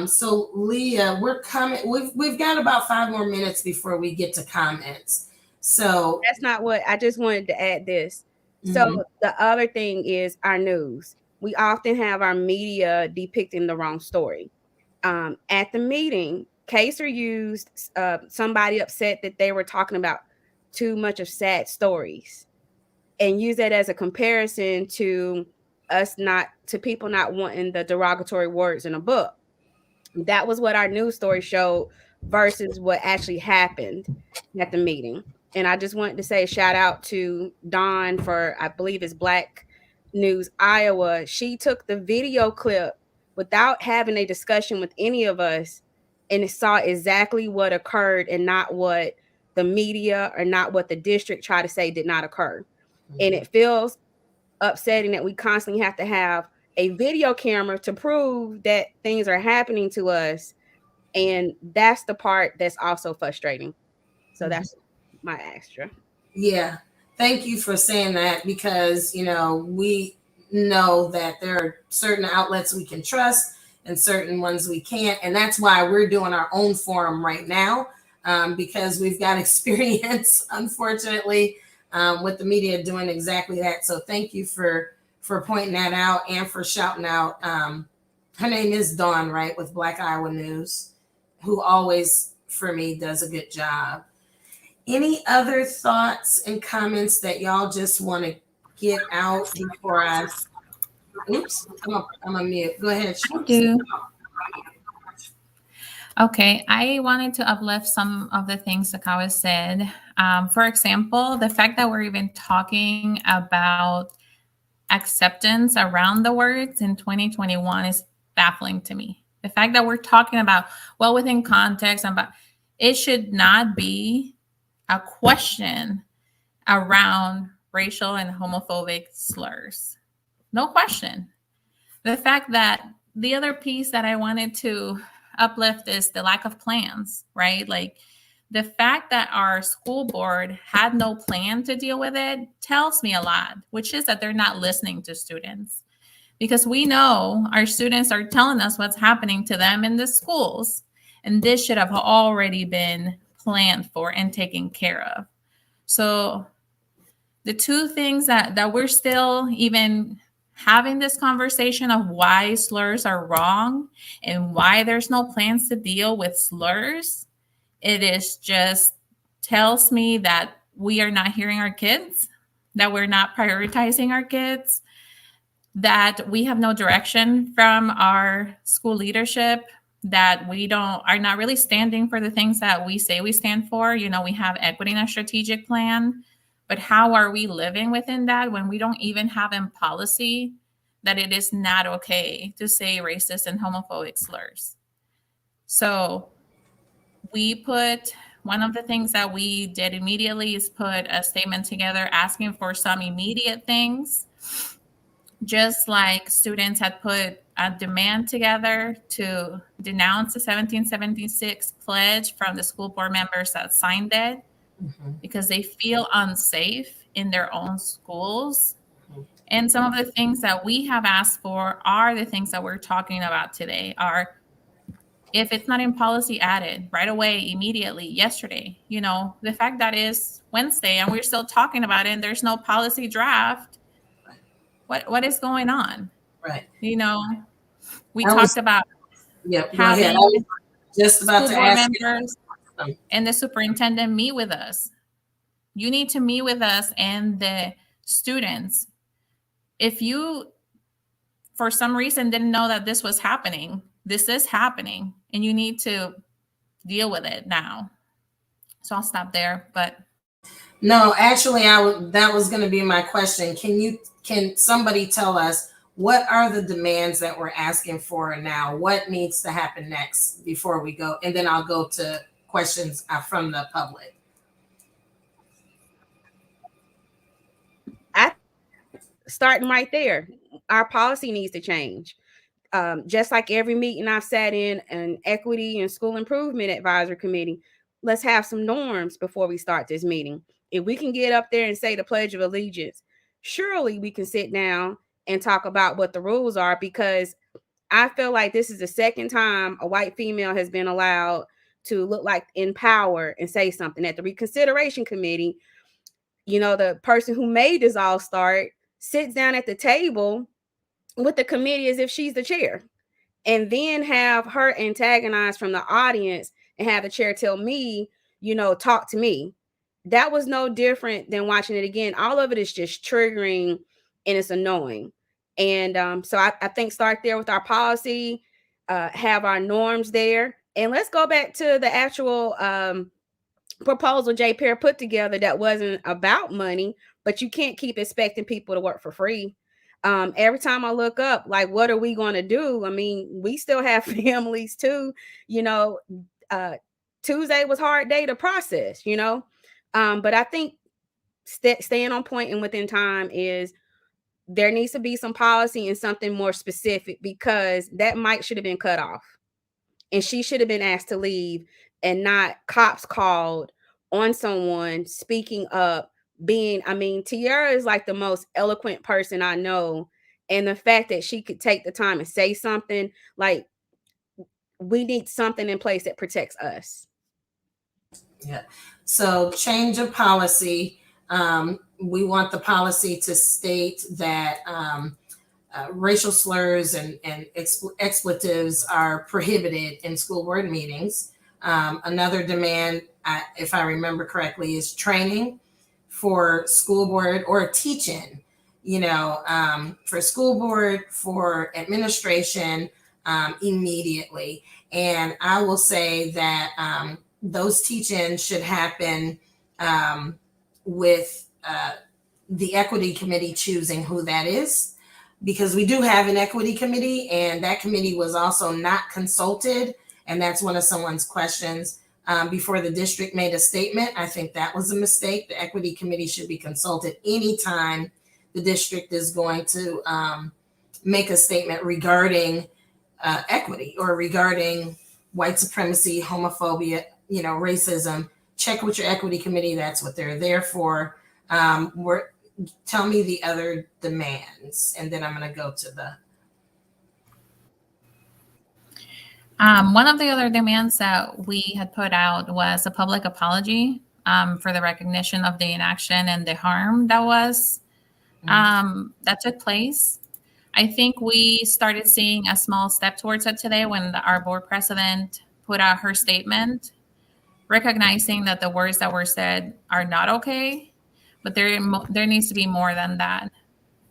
So Leah, we're coming. We've got about 5 more minutes before we get to comments. So that's not what I just wanted to add this. So the other thing is our news. We often have our media depicting the wrong story. At the meeting, Kaser used somebody upset that they were talking about too much of sad stories, and use that as a comparison to people not wanting the derogatory words in a book. That was what our news story showed versus what actually happened at the meeting. And I just wanted to say shout out to Dawn for, I believe it's Black News Iowa. She took the video clip without having a discussion with any of us and saw exactly what occurred and not what the media or not what the district tried to say did not occur. Mm-hmm. And it feels upsetting that we constantly have to have a video camera to prove that things are happening to us. And that's the part that's also frustrating. So that's my extra. Yeah. Thank you for saying that, because, you know, we know that there are certain outlets we can trust and certain ones we can't. And that's why we're doing our own forum right now, because we've got experience, unfortunately, with the media doing exactly that. So thank you for pointing that out and for shouting out. Her name is Dawn, right, with Black Iowa News, who always, for me, does a good job. Any other thoughts and comments that y'all just want to get out before I... Oops, I'm on mute. Go ahead. I do. Okay, I wanted to uplift some of the things that Kawa said. For example, the fact that we're even talking about acceptance around the words in 2021 is baffling to me. The fact that we're talking about, well, within context, but it should not be a question around racial and homophobic slurs. No question. The fact that the other piece that I wanted to uplift is the lack of plans, right? Like the fact that our school board had no plan to deal with it tells me a lot, which is that they're not listening to students, because we know our students are telling us what's happening to them in the schools. And this should have already been planned for and taken care of. So the two things that we're still even having this conversation of why slurs are wrong and why there's no plans to deal with slurs, it is just tells me that we are not hearing our kids, that we're not prioritizing our kids, that we have no direction from our school leadership, that we are not really standing for the things that we say we stand for. You know, we have equity in our strategic plan, but how are we living within that when we don't even have in policy that it is not okay to say racist and homophobic slurs? So one of the things that we did immediately is put a statement together asking for some immediate things, just like students had put a demand together to denounce the 1776 pledge from the school board members that signed it, because they feel unsafe in their own schools. And some of the things that we have asked for are the things that we're talking about today, are if it's not in policy, added right away, immediately, yesterday. You know, the fact that it's Wednesday and we're still talking about it and there's no policy draft. What is going on? Right. You know, we talked about having just about to ask members and the superintendent meet with us. You need to meet with us and the students. If you, for some reason, didn't know that this was happening, this is happening, and you need to deal with it now. So I'll stop there. But no, actually, that was going to be my question. Can somebody tell us what are the demands that we're asking for now? What needs to happen next before we go? And then I'll go to questions from the public. Starting right there, our policy needs to change. Just like every meeting I've sat in an equity and school improvement advisory committee, let's have some norms before we start this meeting. If we can get up there and say the Pledge of Allegiance, surely we can sit down and talk about what the rules are, because I feel like this is the second time a white female has been allowed to look like in power and say something. At the Reconsideration Committee, you know, the person who made this all start sits down at the table with the committee as if she's the chair, and then have her antagonized from the audience and have the chair tell me, you know, talk to me. That was no different than watching it again. All of it is just triggering and it's annoying. And so I think start there with our policy, have our norms there. And let's go back to the actual proposal Jay Pear put together that wasn't about money, but you can't keep expecting people to work for free. Every time I look up, like, what are we going to do? I mean, we still have families too, you know. Tuesday was hard day to process, you know. But I think staying on point and within time is there needs to be some policy and something more specific, because that mic should have been cut off and she should have been asked to leave, and not cops called on someone speaking up. I mean, Tiara is like the most eloquent person I know. And the fact that she could take the time and say something, like, we need something in place that protects us. Yeah. So change of policy. We want the policy to state that racial slurs and expletives are prohibited in school board meetings. Another demand, if I remember correctly, is training for school board or teaching, for school board, for administration immediately. And I will say that those teach-ins should happen with the equity committee choosing who that is, because we do have an equity committee, and that committee was also not consulted. And that's one of someone's questions before the district made a statement. I think that was a mistake. The equity committee should be consulted anytime the district is going to make a statement regarding equity or regarding white supremacy, homophobia, racism. Check with your equity committee. That's what they're there for. Tell me the other demands, and then I'm going to go to the. One of the other demands that we had put out was a public apology for the recognition of the inaction and the harm that took place. I think we started seeing a small step towards it today when our board president put out her statement, recognizing that the words that were said are not okay, but there needs to be more than that.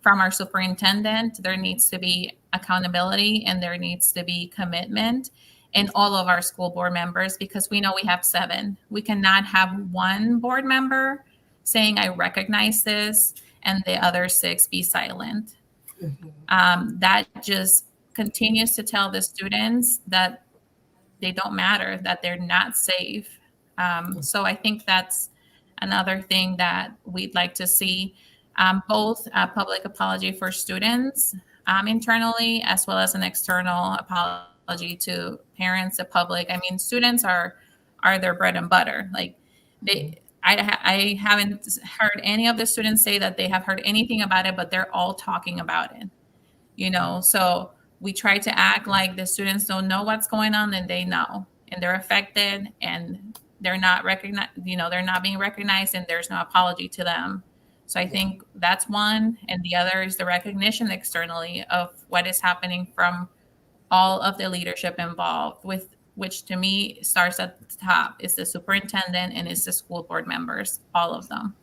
From our superintendent, there needs to be accountability, and there needs to be commitment in all of our school board members, because we know we have 7. We cannot have one board member saying, I recognize this, and the other 6 be silent. Mm-hmm. That just continues to tell the students that they don't matter, that they're not safe. So I think that's another thing that we'd like to see, both a public apology for students internally, as well as an external apology to parents, the public. I mean, students are their bread and butter. Like I haven't heard any of the students say that they have heard anything about it, but they're all talking about it, so we try to act like the students don't know what's going on, and they know, and they're affected, and they're not recognized, they're not being recognized, and there's no apology to them. So I think that's one. And the other is the recognition externally of what is happening from all of the leadership involved, with which to me starts at the top. Is the superintendent and it's the school board members, all of them.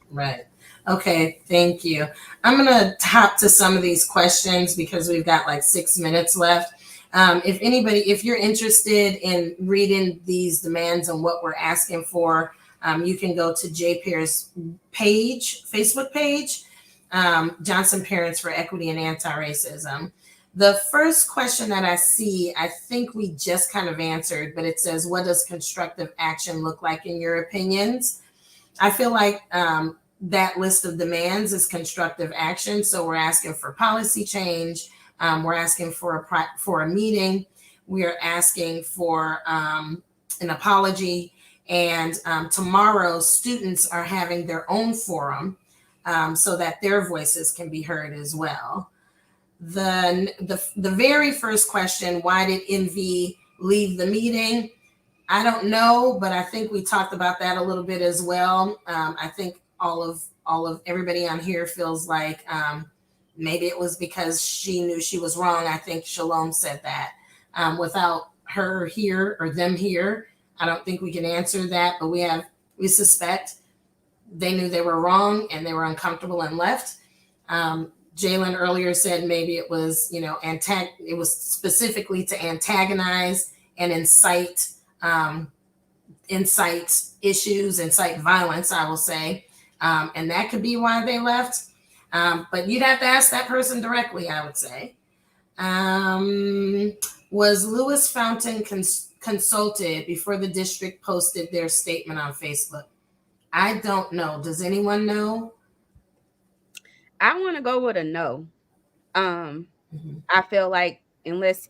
Right. Okay. Thank you. I'm going to hop to some of these questions because we've got like 6 minutes left. If you're interested in reading these demands and what we're asking for, you can go to JPAIR's page, Facebook page, Johnston Parents for Equity and Anti-Racism. The first question that I see, I think we just kind of answered, but it says, what does constructive action look like in your opinions? I feel like that list of demands is constructive action. So we're asking for policy change. We're asking for a meeting. We are asking for an apology. And tomorrow, students are having their own forum so that their voices can be heard as well. The very first question, why did NV leave the meeting? I don't know, but I think we talked about that a little bit as well. I think all of everybody on here feels like maybe it was because she knew she was wrong. I think Shalom said that. Without her here or them here, I don't think we can answer that, but we suspect they knew they were wrong and they were uncomfortable and left. Jalen earlier said maybe it was, it was specifically to antagonize and incite issues, incite violence, I will say. And that could be why they left. But you'd have to ask that person directly, I would say. Was Lewis Fountain consulted before the district posted their statement on Facebook? I don't know. Does anyone know? I want to go with a no. I feel like unless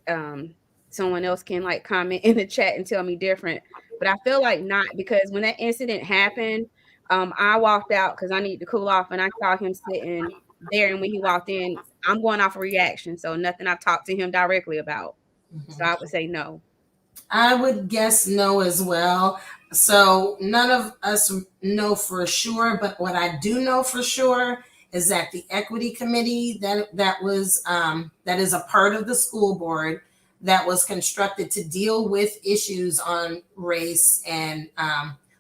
someone else can like comment in the chat and tell me different, but I feel like not, because when that incident happened, I walked out because I need to cool off, and I saw him sitting there, and when he walked in, I'm going off a reaction, so nothing I've talked to him directly about. So I would say no. I would guess no as well. So none of us know for sure, but what I do know for sure is that the equity committee that is a part of the school board that was constructed to deal with issues on race and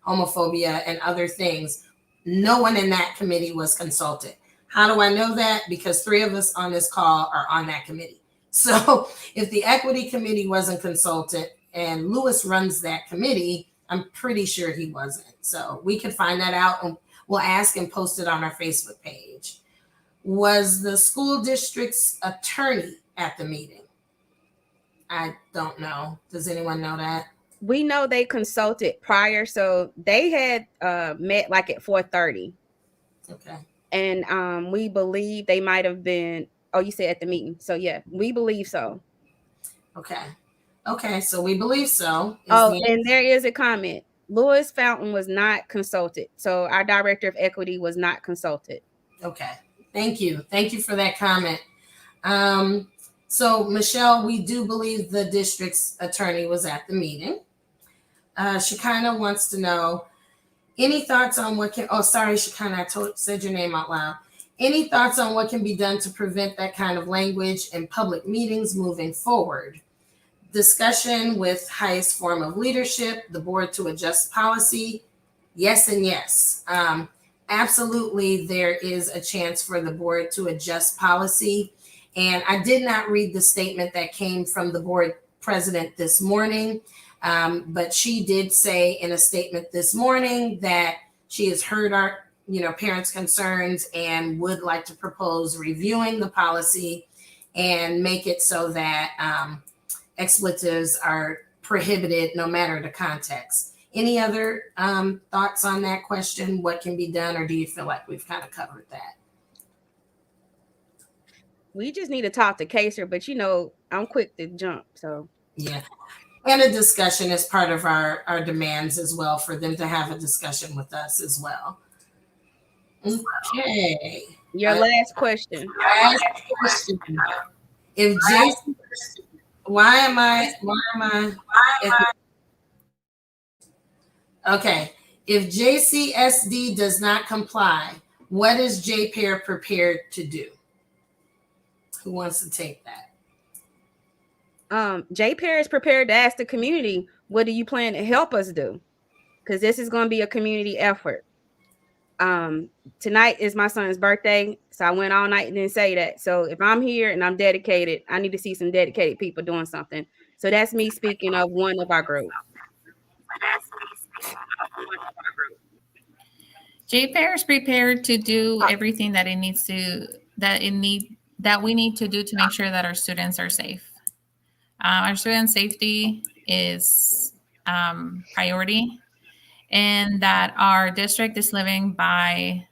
homophobia and other things, no one in that committee was consulted. How do I know that? Because 3 of us on this call are on that committee. So if the equity committee wasn't consulted and Lewis runs that committee, I'm pretty sure he wasn't. So we could find that out, and we'll ask and post it on our Facebook page. Was the school district's attorney at the meeting? I don't know. Does anyone know that? We know they consulted prior, so they had met like at 4:30. Okay. And we believe they might have been, oh, you said at the meeting. So yeah, we believe so. Okay, so we believe so. And there is a comment. Lewis Fountain was not consulted. So our director of equity was not consulted. Okay, thank you. Thank you for that comment. So Michelle, we do believe the district's attorney was at the meeting. Shekinah wants to know, any thoughts on what can, oh, sorry, Shekinah, said your name out loud. Any thoughts on what can be done to prevent that kind of language in public meetings moving forward? Discussion with highest form of leadership, the board to adjust policy. Yes and yes. Absolutely, there is a chance for the board to adjust policy. And I did not read the statement that came from the board president this morning, but she did say in a statement this morning that she has heard our parents' concerns and would like to propose reviewing the policy and make it so that expletives are prohibited no matter the context. Any other thoughts on that question? What can be done, or do you feel like we've kind of covered that? We just need to talk to Kaser, but I'm quick to jump. So yeah. And a discussion is part of our demands as well, for them to have a discussion with us as well. Okay. Your last question. If Jason, why am I? Okay. If JCSD does not comply, what is JPAIR prepared to do? Who wants to take that? JPAIR is prepared to ask the community, what do you plan to help us do? Because this is going to be a community effort. Tonight is my son's birthday, so I went all night and didn't say that. So if I'm here and I'm dedicated, I need to see some dedicated people doing something. So that's me speaking of one of our group. JPAIR is prepared to do everything that it needs to, that we need to do to make sure that our students are safe. Our student safety is priority, and that our district is living by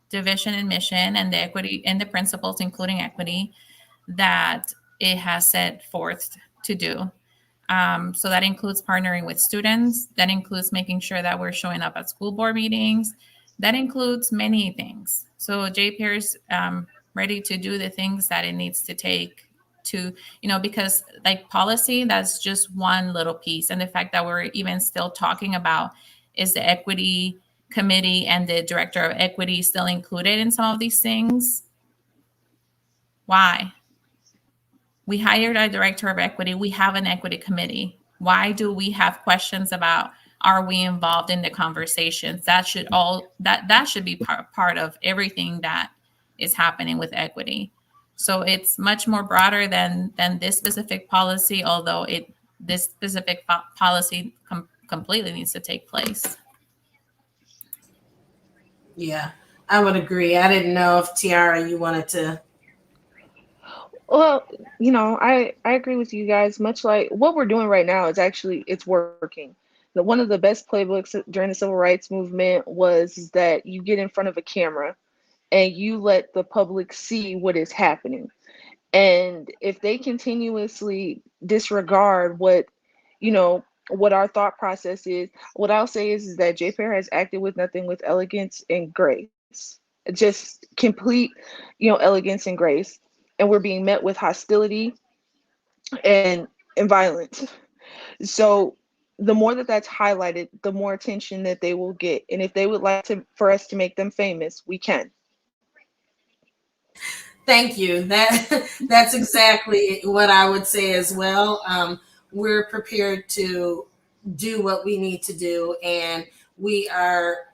the vision and mission and the equity and the principles, including equity, that it has set forth to do. So that includes partnering with students. That includes making sure that we're showing up at school board meetings. That includes many things. So JPAIR is ready to do the things that it needs to take to, because like policy, that's just one little piece. And the fact that we're even still talking about, is the equity committee and the director of equity still included in some of these things? Why? We hired a director of equity. We have an equity committee. Why do we have questions about, are we involved in the conversations? That should be part of everything that is happening with equity. So it's much more broader than this specific policy, although this specific policy completely needs to take place. Yeah. I would agree. I didn't know if Tiara, you wanted to. Well, I agree with you guys. Much like what we're doing right now is actually it's working. One of the best playbooks during the civil rights movement was that you get in front of a camera and you let the public see what is happening. And if they continuously disregard what our thought process is, what I'll say is that JPAIR has acted with nothing with elegance and grace. Just complete, elegance and grace. And we're being met with hostility and violence. So the more that that's highlighted, the more attention that they will get. And if they would like for us to make them famous, we can. Thank you. That's exactly what I would say as well. We're prepared to do what we need to do, and we are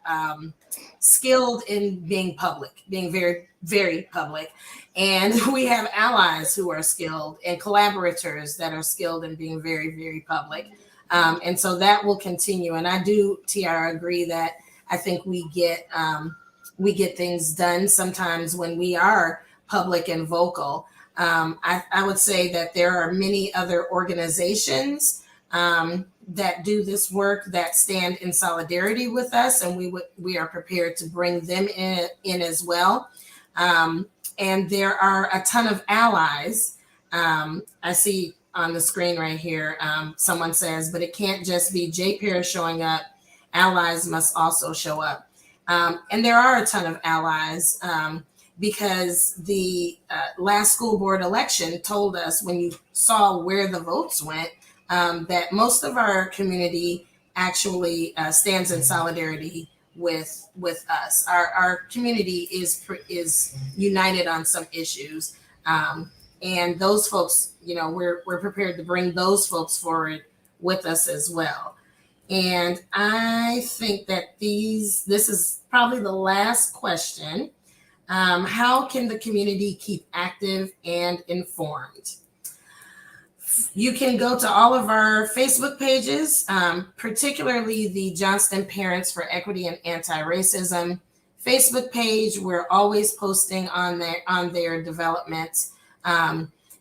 skilled in being public, being very, very public. And we have allies who are skilled and collaborators that are skilled in being very, very public. And so that will continue. And I do, Tiara, agree that I think we get things done sometimes when we are public and vocal. I would say that there are many other organizations that do this work that stand in solidarity with us, and we are prepared to bring them in as well. And there are a ton of allies. I see on the screen right here, someone says, but it can't just be JPAIR showing up. Allies must also show up. And there are a ton of allies because the last school board election told us, when you saw where the votes went, that most of our community actually stands in solidarity with us. Our community is united on some issues, and those folks, we're prepared to bring those folks forward with us as well. And I think that this is probably the last question. How can the community keep active and informed? You can go to all of our Facebook pages, particularly the Johnston Parents for Equity and Anti-Racism Facebook page. We're always posting on their developments.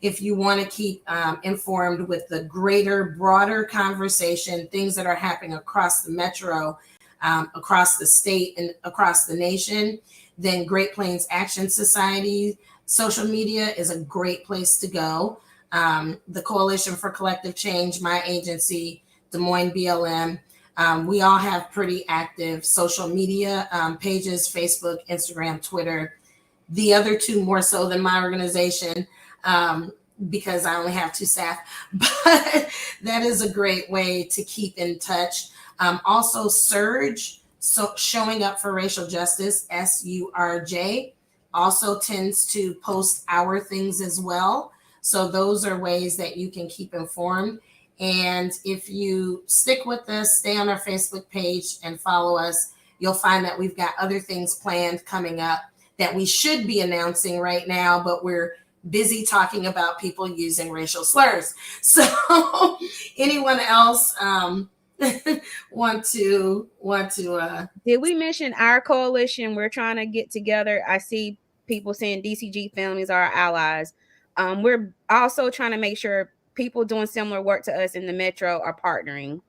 If you want to keep informed with the greater, broader conversation, things that are happening across the metro, across the state, and across the nation, then Great Plains Action Society social media is a great place to go. The Coalition for Collective Change, my agency, Des Moines BLM, we all have pretty active social media pages: Facebook, Instagram, Twitter. The other two more so than my organization, because I only have 2 staff, but that is a great way to keep in touch. Also Surge, so Showing Up for Racial Justice, SURJ, also tends to post our things as well. So those are ways that you can keep informed. And if you stick with us, stay on our Facebook page and follow us, you'll find that we've got other things planned coming up that we should be announcing right now, but we're busy talking about people using racial slurs. So anyone else want to Did we mention our coalition? We're trying to get together. I see people saying DCG families are our allies. We're also trying to make sure people doing similar work to us in the metro are partnering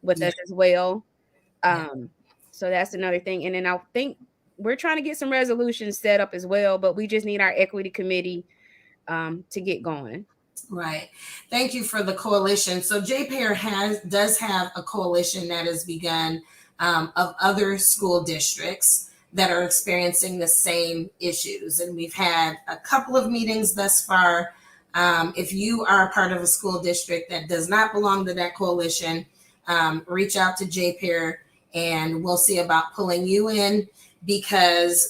with us as well. So that's another thing. And then I think we're trying to get some resolutions set up as well, but we just need our equity committee to get going. Right. Thank you for the coalition. So JPAIR does have a coalition that has begun of other school districts that are experiencing the same issues. And we've had a couple of meetings thus far. If you are a part of a school district that does not belong to that coalition, reach out to JPAIR and we'll see about pulling you in, because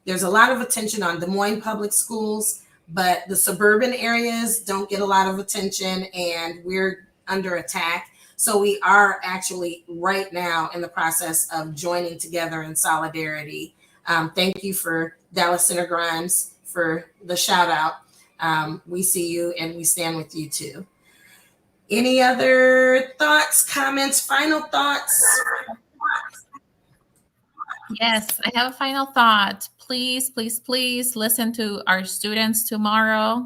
there's a lot of attention on Des Moines public schools, but the suburban areas don't get a lot of attention and we're under attack. So we are actually right now in the process of joining together in solidarity. Thank you for Dallas Center Grimes for the shout out. We see you and we stand with you too. Any other thoughts, comments, final thoughts? Yes, I have a final thought. Please, please, please listen to our students tomorrow.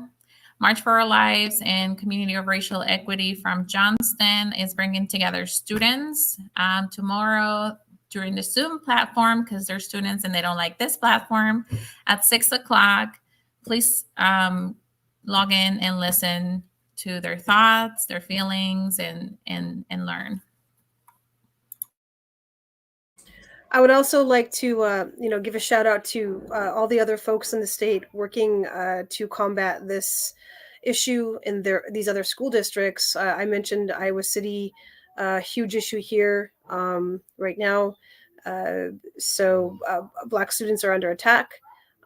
March for Our Lives and Community of Racial Equity from Johnston is bringing together students tomorrow during the Zoom platform because they're students and they don't like this platform at 6 o'clock. Please log in and listen to their thoughts, their feelings, and learn. I would also like to, give a shout out to all the other folks in the state working to combat this issue in these other school districts. I mentioned Iowa City, huge issue here right now. So Black students are under attack.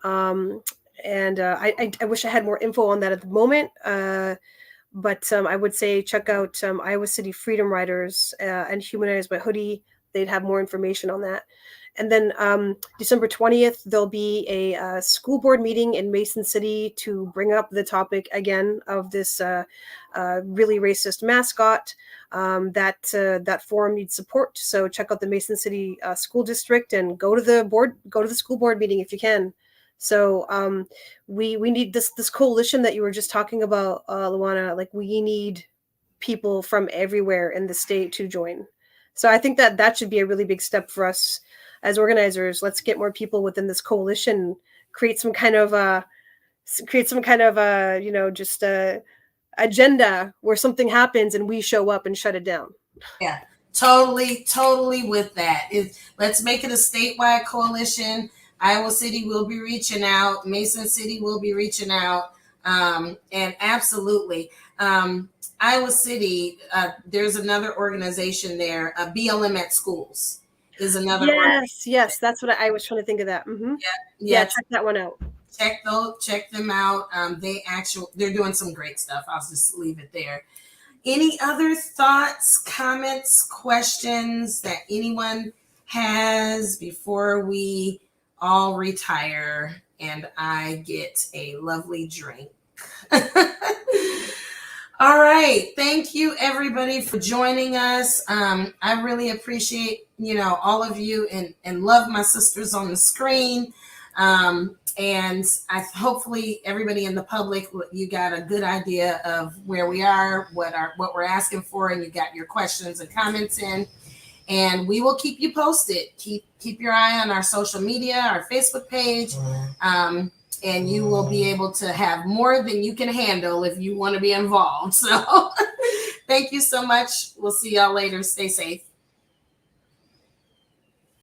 And I wish I had more info on that at the moment. But I would say check out Iowa City Freedom Riders and Humanized by Hoodie. They'd have more information on that. And then December 20th, there'll be a school board meeting in Mason City to bring up the topic again of this really racist mascot. That forum needs support. So check out the Mason City School District and go to the school board meeting if you can. So we need this coalition that you were just talking about, Luana. Like, we need people from everywhere in the state to join. So I think that should be a really big step for us as organizers. Let's get more people within this coalition, create some kind of just agenda where something happens and we show up and shut it down. Yeah, totally with that. Let's make it a statewide coalition. Iowa City will be reaching out. Mason City will be reaching out. And absolutely. Iowa City, there's another organization there, BLM at Schools is another Yes, that's what I was trying to think of that. Mm-hmm. Yeah, check that one out. Check them out. They're doing some great stuff. I'll just leave it there. Any other thoughts, comments, questions that anyone has before we all retire and I get a lovely drink? All right. Thank you, everybody, for joining us. I really appreciate, all of you and love my sisters on the screen. And hopefully everybody in the public, you got a good idea of where we are, what we're asking for, and you got your questions and comments in. And we will keep you posted. Keep your eye on our social media, our Facebook page. And you will be able to have more than you can handle if you want to be involved. So thank you so much. We'll see y'all later. Stay safe.